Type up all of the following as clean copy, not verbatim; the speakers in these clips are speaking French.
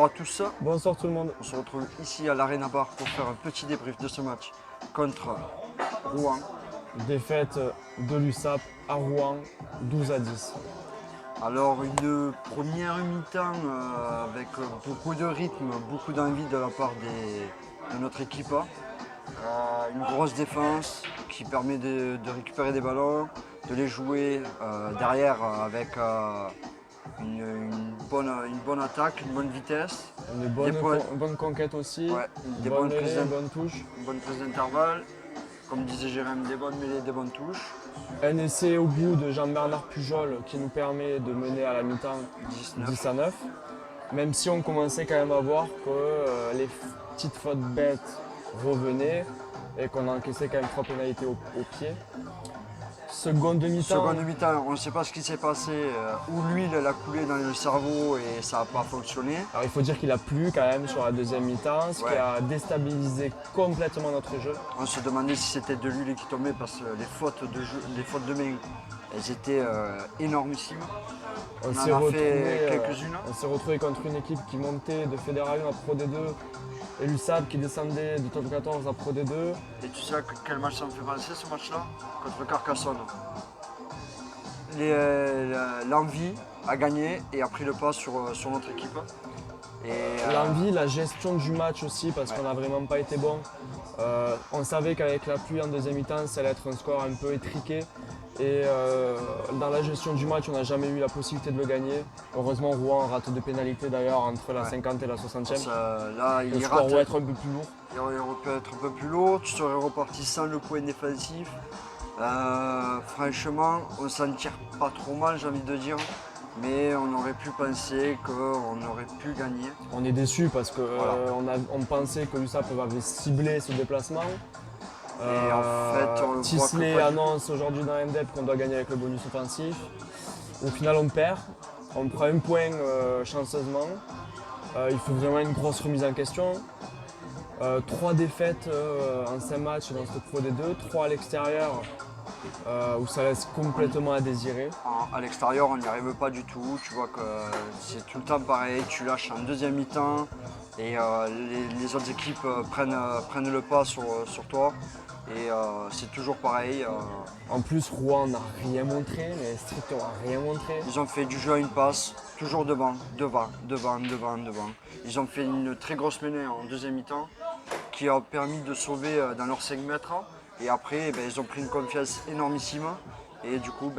Bonjour à tous, Bonsoir tout le monde. on se retrouve ici à l'Arena Bar pour faire un petit débrief de ce match contre Rouen. Défaite de l'USAP à Rouen, 12-10. Alors une première mi-temps avec beaucoup de rythme, beaucoup d'envie de la part de notre équipe. Une grosse défense qui permet de récupérer des ballons, de les jouer derrière avec une bonne attaque, une bonne vitesse. Une bonne conquête aussi, Ouais, une des bonne bonnes prises mêlée, une bonne touche. une bonne prise d'intervalle. Comme disait Jérém, des bonnes mêlées, des bonnes touches. Un essai au bout de Jean-Bernard Pujol qui nous permet de mener à la mi-temps 10-9. Même si on commençait quand même à voir que les petites fautes bêtes revenaient et qu'on encaissait quand même 3 pénalités au pied. Seconde mi-temps. Seconde mi-temps, on ne sait pas ce qui s'est passé, où l'huile elle a coulé dans le cerveau et ça n'a pas fonctionné. Alors il faut dire qu'il a plu quand même sur la deuxième mi-temps, ce qui a déstabilisé complètement notre jeu. On se demandait si c'était de l'huile qui tombait parce que les fautes de main, elles étaient énormissimes. On en s'est a retrouvé, fait quelques-unes. on s'est retrouvé contre une équipe qui montait de Fédéral 1 à Pro D2 et l'USAP qui descendait de Top 14 à Pro D2. Et tu sais quel match ça me fait penser ce match-là? Contre Carcassonne. L'envie a gagné et a pris le pas sur notre équipe. Et, L'envie, la gestion du match aussi parce qu'on n'a vraiment pas été bon. On savait qu'avec la pluie en deuxième mi-temps, ça allait être un score un peu étriqué. Et dans la gestion du match, on n'a jamais eu la possibilité de le gagner. Heureusement, Rouen rate deux pénalités d'ailleurs entre la 50e et la 60e. Là, Le score va être un peu plus lourd. Il aurait pu être un peu plus lourd, tu serais reparti sans le point défensif. Franchement, on s'en tire pas trop mal, j'ai envie de dire. Mais on aurait pu penser qu'on aurait pu gagner. On est déçus parce qu'on Voilà. on pensait que l'USAP avait ciblé ce déplacement. Et en fait, on le voit Tisley que pas du annonce aujourd'hui dans MDEP qu'on doit gagner avec le bonus offensif. Au final, on perd. On prend un point chanceusement. Il faut vraiment une grosse remise en question. 3 défaites en 5 matchs dans ce Pro D2, 3 à l'extérieur où ça laisse complètement à désirer. À l'extérieur, on n'y arrive pas du tout. Tu vois que c'est tout le temps pareil. Tu lâches en deuxième mi-temps et les autres équipes prennent le pas sur toi. Et c'est toujours pareil. En plus, Rouen n'a rien montré, mais strictement rien montré. Ils ont fait du jeu à une passe, toujours devant. Ils ont fait une très grosse mêlée en deuxième mi-temps qui a permis de sauver dans leurs 5 mètres. Et après, ils ont pris une confiance énormissime. Et du coup,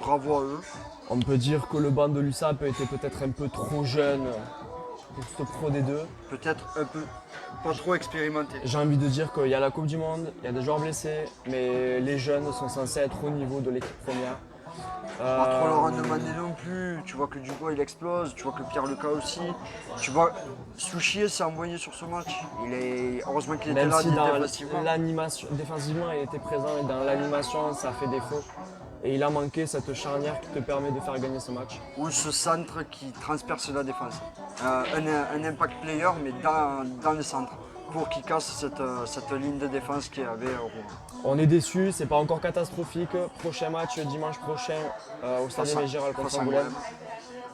bravo à eux. On peut dire que le banc de l'USAP était peut-être un peu trop jeune pour ce Pro D2. Peut-être un peu pas trop expérimenté. J'ai envie de dire qu'il y a la Coupe du Monde, il y a des joueurs blessés, mais les jeunes sont censés être au niveau de l'équipe première. Pas trop leur en demander non plus. Tu vois que Dubois il explose, tu vois que Pierre Leca aussi. Tu vois, Souchier s'est envoyé sur ce match. Heureusement qu'il était Même là si dans défensivement. l'animation, défensivement il était présent et dans l'animation ça fait défaut. Et il a manqué cette charnière qui te permet de faire gagner ce match. Ou ce centre qui transperce la défense. Un impact player, mais dans le centre, pour qu'il casse cette ligne de défense qu'il y avait au Rouen. On est déçus, c'est pas encore catastrophique. Prochain match dimanche prochain au Stade Face à- Aimé Gérald contre face à Angoulême.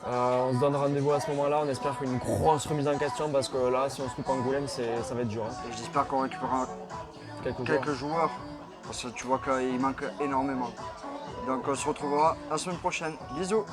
On se donne rendez-vous à ce moment-là, on espère qu'une grosse remise en question parce que là si on se loupe Angoulême ça va être dur. Hein. Et j'espère qu'on récupérera quelques joueurs, parce que tu vois qu'il manque énormément. Donc on se retrouvera la semaine prochaine. Bisous!